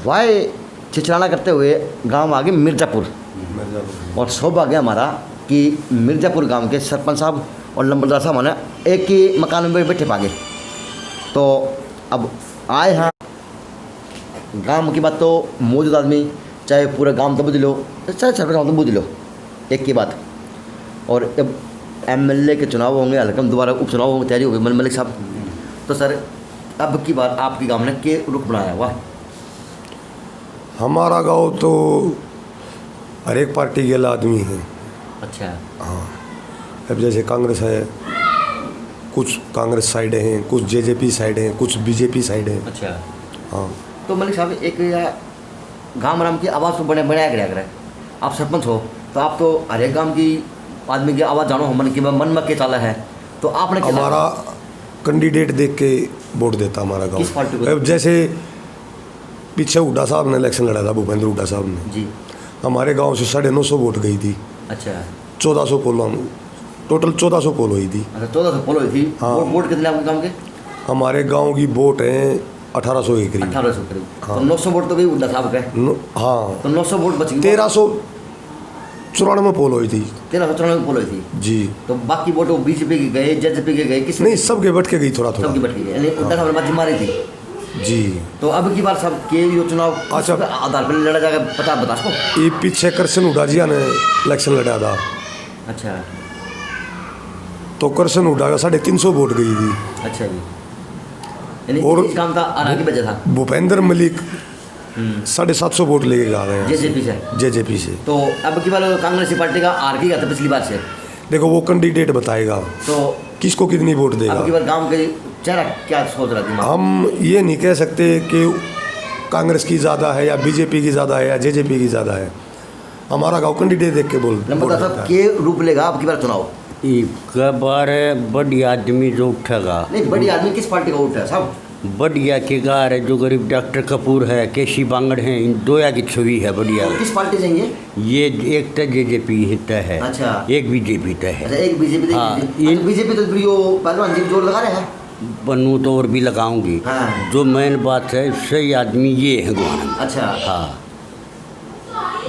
वाय छिछराना करते हुए गांव आगे मिर्ज़ापुर, और सौभाग्य हमारा कि मिर्ज़ापुर गांव के सरपंच साहब और लंबरदार साहब ने एक ही मकान में बैठे पागे। तो अब आए हैं गांव की बात, तो मौजूद आदमी चाहे पूरा गांव तो बुझ लो, चाहे सरपंच गाँव तो बुझ लो, एक की बात। और अब एमएलए के चुनाव होंगे, हल्कम दोबारा उपचुनाव होंगे, तैयारी होगी मलिक साहब। तो सर अब की बात आपके गांव ने के रुख बनाया हुआ? हमारा गांव तो हर एक पार्टी के आदमी है। अच्छा। हाँ, अब जैसे कांग्रेस है, कुछ कांग्रेस साइड हैं, कुछ जेजेपी साइड हैं, कुछ बीजेपी साइड है। अच्छा। हाँ, तो मलिक साहब एक गांव राम की आवाज़ को बनाया गया करे, आप सरपंच हो तो आप तो हर एक गाँव की आदमी की आवाज़ जानो, मन की मन में क्या चाला है, तो आपने हमारा कैंडिडेट देख के वोट देता हमारा किस पार्टी को? गाँव। अब जैसे पीछे हुड्डा साहब ने इलेक्शन लड़ा था, भूपेंद्र हुड्डा साहब ने जी, हमारे गांव से 950 वोट गई थी। अच्छा। 1400 पोल, टोटल 1400 पोल हुई थी। अच्छा, 1400 पोल हुई थी। हाँ। वोट कितने आपके गाँव के? हमारे गांव की वोट है 1800 के करीब। 1800 करीब। हाँ। तो 900 वोट तो गई हुड्डा साहब के। हाँ, तो 900 वोट बच गई। 1394 पोल हुई थी। 1394 पोल हुई थी जी। तो बाकी वोट वो बीजेपी के गए, जेजेपी के गए, किस नहीं, सबके बट के गई थोड़ा थोड़ा। सबकी बट गई, यानी हुड्डा साहब ने बाजी मारी थी। जी। तो अब की बार सब के ये चुनाव अच्छा, आधार पर लड़ा जाएगा, बता सको? ये पीछे कृष्ण हुड्डा ने इलेक्शन लड़ा था। अच्छा। तो कृष्ण हुड्डा का 350 वोट गई थी। अच्छा जी। यानी और इस काम का आगे बचा था। भूपेंद्र मलिक 750 वोट लेके आ गए जेजेपी से। जेजेपी से। तो अब की बार कांग्रेस पार्टी का आर की था पिछली बार से। देखो वो कैंडिडेट बताएगा तो किसको कितनी वोट अब की देगा। बार गांव के चेहरा क्या सोच रहा दिमाग? हम ये नहीं कह सकते कि कांग्रेस की ज़्यादा है या बीजेपी की ज़्यादा है या जेजेपी की ज़्यादा है। हमारा गाँव कैंडिडेट देख के बोल लंबा साहब के रूप लेगा अब की बार चुनाव? एक बार बड़ी आदमी जो उठेगा, नहीं, बड़ी आदमी किस पार्टी का उठा है साहब? बढ़िया के गार है, जो गरीब डॉक्टर कपूर है, केसी बांगड़ है, इन दोया की छवि है बढ़िया। तो किस पार्टी चाहिए? ये एक तो जेजेपी तय है। अच्छा। एक बीजेपी तय अच्छा, है। एक बीजेपी। हाँ, बीजेपी तो फिर यो पहलवान जी जोर लगा रहे हैं। बनू तो और भी लगाऊंगी। हाँ। जो मेन बात है, सही आदमी ये है गुआन। अच्छा। हाँ,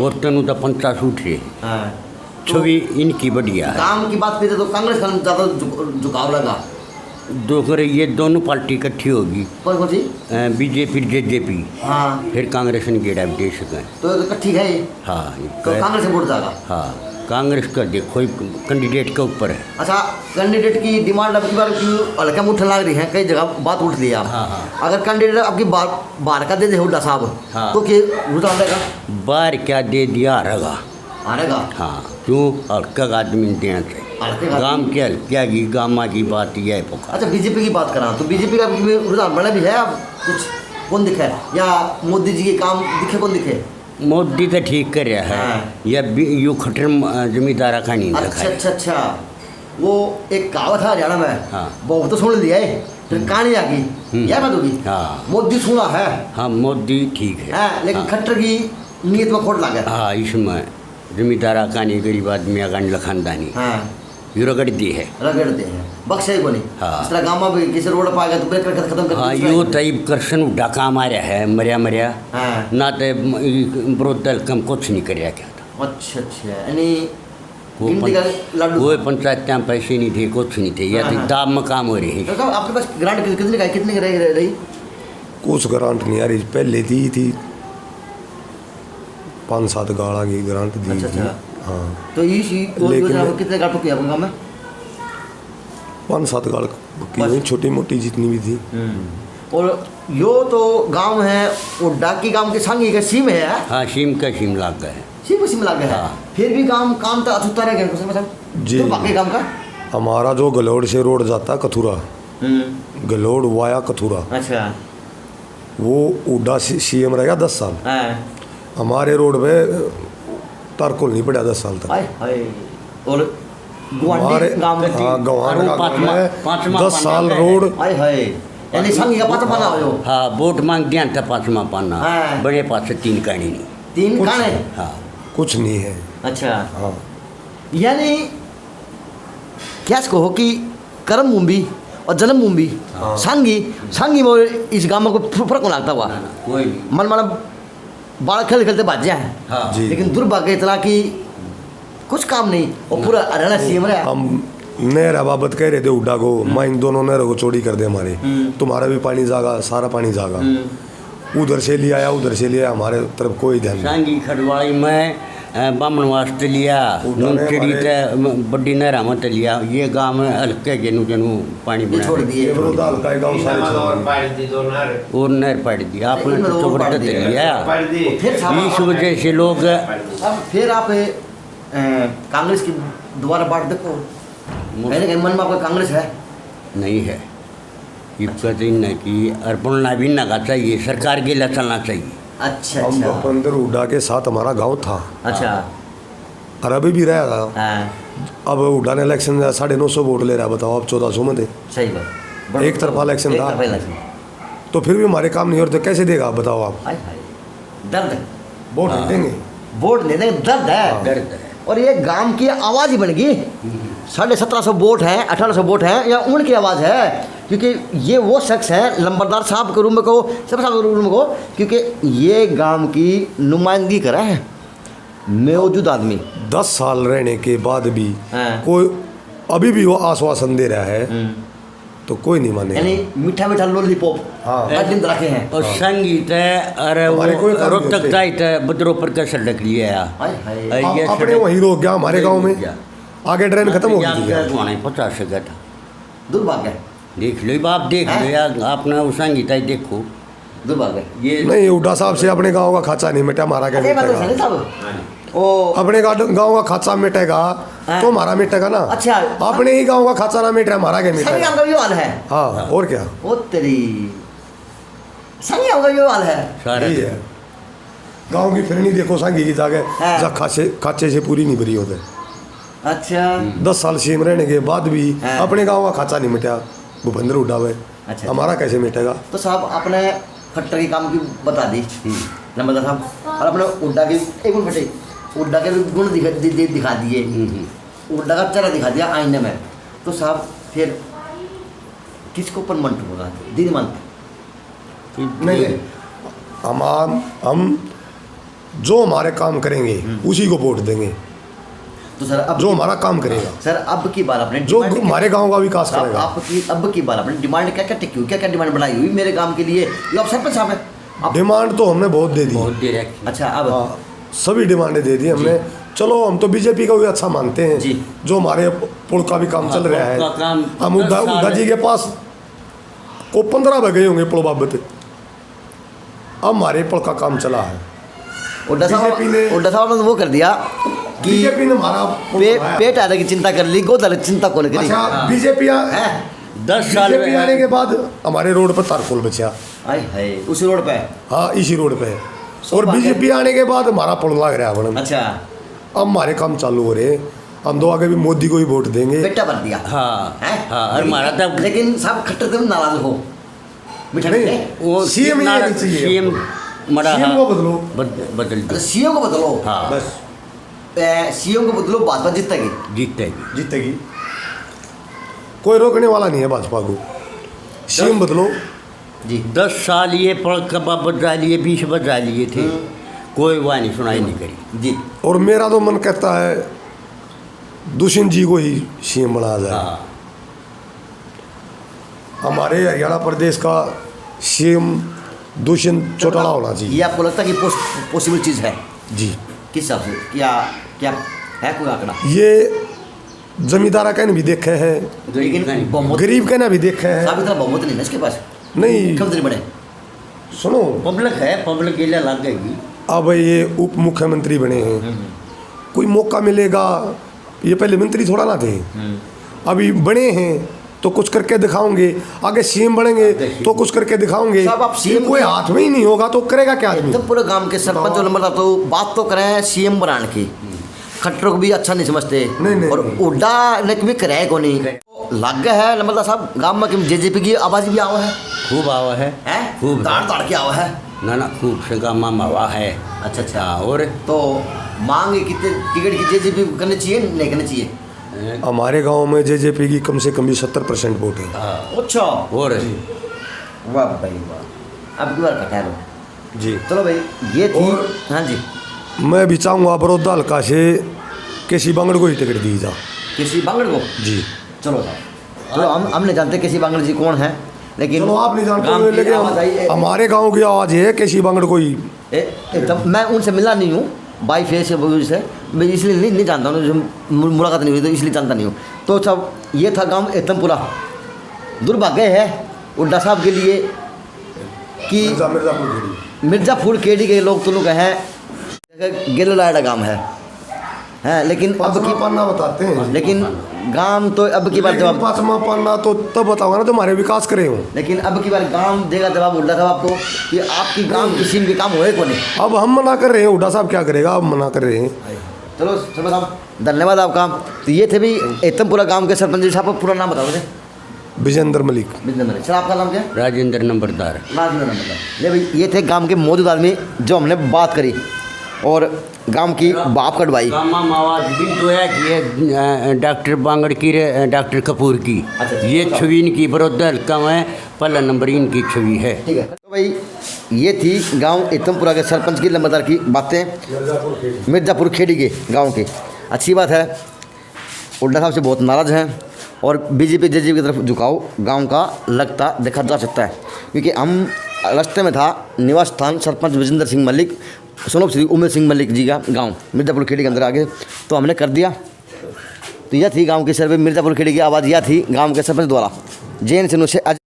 और तनु तो 50 उठे, हाँ। छवि इनकी बढ़िया है। काम की बात करें तो कांग्रेस का ज़्यादा झुकाव लगा। दो करे ये दोनों पार्टी इकट्ठी होगी, कौन सी? बीजेपी जेजेपी, हाँ। फिर कांग्रेस ने गेड़ा दे सकें। तो ठीक है ये। हाँ, तो कांग्रेस से वोट जाएगा। हाँ, कांग्रेस का देखो कैंडिडेट के ऊपर है। अच्छा, कैंडिडेट की डिमांड अब की बार क्यों हल्का में उठने लग रही है, कई जगह बात उठ रही है। हाँ। अगर कैंडिडेट आपकी बाहर का दे दे हुड्डा साहब, हाँ। तो क्या रुझान रहेगा? बार क्या दे दिया रहेगा। आएगा। हाँ, क्यों हल्का आदमी देना चाहिए। हल्के गांव के हल्किया की गामा की बात यह है पोखा। अच्छा, बीजेपी की बात करा तो बीजेपी का रुझान बड़ा भी है अब कुछ? कौन दिखे या मोदी जी के काम दिखे, कौन दिखे? मोदी तो ठीक कर रहा है। हाँ। या यू खटर जमींदारा का नहीं अच्छा रखा है। अच्छा अच्छा, वो एक कहावत है हरियाणा में। हाँ। बहुत तो सुन लिया है, फिर कहानी आ गई, यह बात होगी। हाँ। मोदी सुना है। हाँ, मोदी ठीक है। हाँ, लेकिन हाँ। खट्टर की नीयत में खोट लगा। हाँ, इसमें जमींदारा का नहीं, गरीब आदमी अगन लखानदानी हाँ, यू रगड़ दी है। रगड़ते हैं, बख्शे को नहीं। हाँ। इस तरह गाँव में किसी रोड पर आएगा तो ब्रेक करके खत्म कर हाँ, दूसरा यो है। तईब कृष्ण उड्डा काम आ रहा है, मरिया हाँ। ना तो विरोध कम कुछ नहीं कर क्या था। अच्छा अच्छा, यानी गिनती का लड्डू। वो पंचायत में पैसे नहीं थे, कुछ नहीं थे, या हाँ, तो हाँ। दाम में काम हो रही है। तो साहब आपके पास ग्रांट कितने का है, कितने की रही? कुछ ग्रांट नहीं आ रही, पहले दी थी 5-7 गाड़ा की ग्रांट दी अच्छा थी। अच्छा। हाँ, तो ये लेकिन- कितने गांठ पकी आपके गाँव में? 5-7 गाड़ की हुई, छोटी मोटी जितनी भी थी। और यो तो गांव है वो डाकी गांव के संग ही सीम है। हाँ, सीम का सीम लाग गए। सीम लग गया है। हाँ। फिर भी काम तो अछूता रह गया कुछ मतलब जी। तो बाकी काम का। हमारा जो गलोड़ से रोड जाता कथुरा, गलोड़ वाया कथुरा, अच्छा। वो उड्डा सीएम रहेगा 10 साल। हाँ। हमारे रोड पे तारकोल नहीं पड़ा 10 साल तक। हाय हाय। और हमारे गुवाहाटी गांव में हाँ, गवान का गाँव में पाँचवां 10 साल पाना रोड। हाय हाय, यानी संग का पता पाना हो। हाँ, वोट मांग दिया था 5वां पाना। हाँ। बड़े पास से 3 कहानी नहीं। 3 कुछ- काने। हाँ, कुछ नहीं है। अच्छा, हाँ, यानी क्या इसको हो कि कर्म मुंबी और जन्मभूमि भी सांगी में इस गांव में कोई फर्क नहीं लगता हुआ कोई नहीं। मन माना बाल खेलते खेलते बाजे हैं हाँ जी। लेकिन दुर्भाग्य इतना कि कुछ काम नहीं और पूरा हरियाणा सीएम रहा हम नहर बाबत कह रहे थे उड्डा को, मैं इन दोनों नहरों को चौड़ी कर दे हमारे, तुम्हारा भी पानी जागा, सारा पानी जागा। उधर से ले आया, उधर से ले आया, हमारे तरफ कोई ध्यान नहीं। सांगी खड़वाई में बामन वास्ते लिया, नूनचड़ी ते बड़ी नहरा मत लिया, ये गांव में हल्के गेनू गेनू पानी ये छोड़ बना दिए ये बरोदा हल्का है गाँव सारे चला और नहर पड़ दी। आपने इनमें तो और पड़ जबरदस्त दिया। लिया, फिर साहब इस वजह से लोग अब फिर आप कांग्रेस की दोबारा बात देखो, कहीं ना कहीं मन में आपका कांग्रेस है नहीं है। ये कहते न कि अर्पण भी ना का चाहिए, सरकार के लिए चलना चाहिए। अच्छा हम अच्छा भूपेंद्र हुड्डा के साथ हमारा गांव था अच्छा और अभी भी रहा था। हाँ अब हुड्डा ने इलेक्शन 950 वोट ले रहा, बताओ, अब 1400 में थे। सही बात एक तरफा इलेक्शन एक था। तरफा इलेक्शन। तो फिर भी हमारे काम नहीं हो रहे, तो कैसे देगा आप बताओ आप? हाय हाय दर्द है वोट नहीं देंगे। वोट लेने का दर्द है दर्द है। और ये गांव की आवाज़ ही बन गई। 1750 वोट हैं, 1800 वोट हैं, या उनकी आवाज़ है, क्योंकि ये वो शख्स हैं लंबरदार साहब के रूम में को, सब साहब के रूम को, क्योंकि ये गांव की नुमाइंदगी कर रहे हैं मौजूद आदमी। 10 साल रहने के बाद भी हाँ। कोई अभी भी वो आश्वासन दे रहा है तो कोई नहीं मानेगा। यानी मीठा मीठा लॉलीपॉप हाँ। दिन रखे हैं। और संगीत है, अरे हमारे कोई वो काम नहीं रोहतक होते। जाइत है, बद्रो पर का सड़क लिया हाय हाय ये अपने सड़क- वहीं रोक गया हमारे गांव में, आगे ट्रेन खत्म हो गई थी। 50 का था। दुर्भाग्य है, देख लो आप, देख लो यार, आपने वो संगीत है देखो दुर्भाग्य है। ये नहीं, हुड्डा साहब से अपने गांव का खाचा नहीं मिटा, हमारा क्या अरे बात तो मिटेगा? सही साहब ओ अपने गांव का खाचा मिटेगा हाँ। तो हमारा मिटेगा ना। अच्छा। अपने ही गांव का खाचा ना मिटे, हमारा क्या सही मिटेगा? का ये हाल है। हाँ, और क्या? ओ तेरी सही का ये हाल है। सारा यही है। गांव की फिरनी देखो सांगी की जाके हाँ। जा खाचे से पूरी नहीं भरी होते। अच्छा 10 साल सीएम रहने के बाद भी हाँ। अपने गांव का खाचा नहीं मिटा भूपेंद्र हुड्डा में। अच्छा। हमारा कैसे मिटेगा? तो साहब आपने खट्टर के काम की बता दी नंबर साहब, और अपने उड्डा के एक मिनट बेटे उड्डा के भी गुण दिखा दिए, उड्डा का चेहरा दिखा दिया आईने में। तो साहब फिर किसको ऊपर मंट होगा दीदी मानते? नहीं, हम जो हमारे काम करेंगे उसी को वोट देंगे, तो सर अब जो हमारा काम करेगा, सर अब की बार आपने जो डिमांड हमारे गांव का विकास साहब, करेगा। आपकी अब की बार आपने डिमांड क्या क्या टिकी हुई, क्या क्या डिमांड बनाई हुई मेरे काम के लिए? ये आप सरपंच साहब है आप। डिमांड तो हमने बहुत दे दी। बहुत डायरेक्ट। अच्छा अब हाँ, सभी डिमांडें दे दी हमने। चलो हम तो बीजेपी का भी अच्छा मानते हैं, जी। जो हमारे पुल का भी काम चल रहा है। पुल का काम हम 10 साल उड्डा जी के पास को 15 बजे गए होंगे पुल बाबत, अब हमारे पुल का काम चला है। उड्डा बीजेपी ने- साहब ने वो कर दिया कि बीजेपी ने हमारा पुल बनाया। पेट आने की चिंता कर ली, गोद आने की चिंता कौन करी? अच्छा, बीजेपी 10 साल बीजेपी आने में के बाद हमारे रोड पर तारपुल बचा। हाय हाय उसी रोड पे। हाँ, इसी रोड पे। और बात है। बीजेपी आने के बाद हमारा पुल लग रहा है बड़ा। अच्छा अब हमारे काम चालू हो रहे, हम तो आगे भी मोदी को ही वोट देंगे। बेटा भर दिया हाँ हैं? हाँ, और हमारा तब लेकिन साहब खट्टर से नाराज हो मीठा नहीं। मीठे वो CM ही नहीं चाहिए। सीएम मरा CM को बदलो। बदल दो। सीएम को बदलो। हाँ बस सीएम को बदलो, भाजपा जीतेगी। जीतेगी। जीतेगी, कोई रोकने वाला नहीं है भाजपा को। सीएम बदलो। जी 10 साल ये पढ़ कबा बजा लिए, 20 बजा लिए थे, कोई वाह नहीं सुनाई नहीं करी। जी और मेरा तो मन कहता है दुष्यंत जी को ही सीएम बनाया जाए। हाँ हमारे हरियाणा प्रदेश का सीएम दुष्यंत चौटाला होना ये चाहिए। आपको लगता है कि पॉसिबल चीज़ है? जी, किस हिसाब से? क्या क्या है कोई आंकड़ा? ये जमींदारा कहने भी देखे हैं, लेकिन बहुमत गरीब कहना भी देखे हैं। साहब इतना बहुमत नहीं है इसके पास, नहीं, मुख्यमंत्री बने। सुनो, पब्लिक है, पब्लिक के लिए लग गई। अब ये उप मुख्यमंत्री बने हैं, कोई मौका मिलेगा। ये पहले मंत्री थोड़ा ना थे, अभी बने हैं तो कुछ करके दिखाओगे। आगे सीएम बनेंगे तो कुछ करके दिखाओगे। साहब, आप CM कोई हाथ में ही नहीं होगा तो करेगा क्या आदमी? एकदम पूरे गांव के सरपंच और नंबर तो बात तो करें सीएम बनाने की, खट्टर को भी अच्छा नहीं समझते। नहीं। और उड्डा ने भी करे को नहीं लग गया है नंबर साहब गांव में कि जेजेपी की आवाज़ भी आवा है, खूब आवा है, हैं? खूब ताड़ ताड़ के आवा है। ना खूब से गामा मावा है। अच्छा अच्छा। हाँ, और तो मांग कितने टिकट की जेजेपी करनी चाहिए नहीं करनी चाहिए? हमारे गांव में जेजेपी की कम से कम भी 70% वोट है। अच्छा और वाह भाई वाह, अब की बार घटा लो जी। चलो भाई ये थी। और- हाँ जी, मैं भी चाहूँगा बड़ौदा हल्का से केसी बांगड़ को ही टिकट दी जा। किसी बांगड़ को। जी चलो साहब, चलो हम नहीं जानते किसी बांगड़ जी कौन है, लेकिन चलो आप नहीं जानते गांव हो, की लेकिन आवाज़ आई है। हमारे गांव की आवाज़ है केसी बांगड़ को ही। एकदम मैं उनसे मिला नहीं हूँ बाई फेस से, मैं इसलिए नहीं जानता हूँ, जो मुलाकात नहीं हुई तो इसलिए जानता नहीं हूँ। तो सब ये था गांव एकदमपुरा। दुर्भाग्य है उड्डा साहब के लिए कि मिर्ज़ापुर केडी के लोग तो लोग हैं गेलोलाड़ा गांव है लेकिन अब पाँचवा की पन्ना बताते हैं, लेकिन गांव तो अब की बार लेकिन जवाब, पाँचवा पन्ना तो तब बताऊंगा ना तुम्हारे विकास करे हो। लेकिन अब की बार गांव देगा जवाब उड्डा साहब आपको कि आपकी गांव किसी भी काम होए को नहीं। अब हम मना कर रहे हैं, हुड्डा साहब क्या करेगा, अब मना कर रहे हैं। चलो सब साहब धन्यवाद आपका। तो ये थे भी एकदमपुरा गांव के सरपंच जी साहब, पूरा नाम बताओ मुझे। विजेंद्र मलिक। सर आपका नाम क्या है? राजेंद्र नंबरदार। ले भाई ये थे गांव के मौजूद आदमी जो हमने बात करी और गांव की बाप कटवाई। गामा आवाज़ भी तो है कि ये डॉक्टर बांगड़ की डॉक्टर कपूर की, अच्छा। ये छवि इनकी बड़ौदा हल्का में पहला नंबर इनकी छवि है। ठीक है तो भाई ये थी गांव एकदमपुरा के सरपंच की लंबरदार की बातें, मिर्ज़ापुर खेड़ी के गांव की। अच्छी बात है उड्डा साहब से बहुत नाराज़ हैं और बीजेपी जेजेपी की तरफ झुकाव गांव का लगता देखा जा सकता है, क्योंकि हम रास्ते में था निवास स्थान सरपंच विजेंद्र सिंह मलिक सोनोप श्री उमेश सिंह मलिक जी का गांव मिर्ज़ापुर खेड़ी के अंदर आगे, तो हमने कर दिया। तो यह थी गांव की सर्वे मिर्ज़ापुर खेड़ी की आवाज़, यह थी गांव के सरपंच द्वारा। जैन सिन्हू से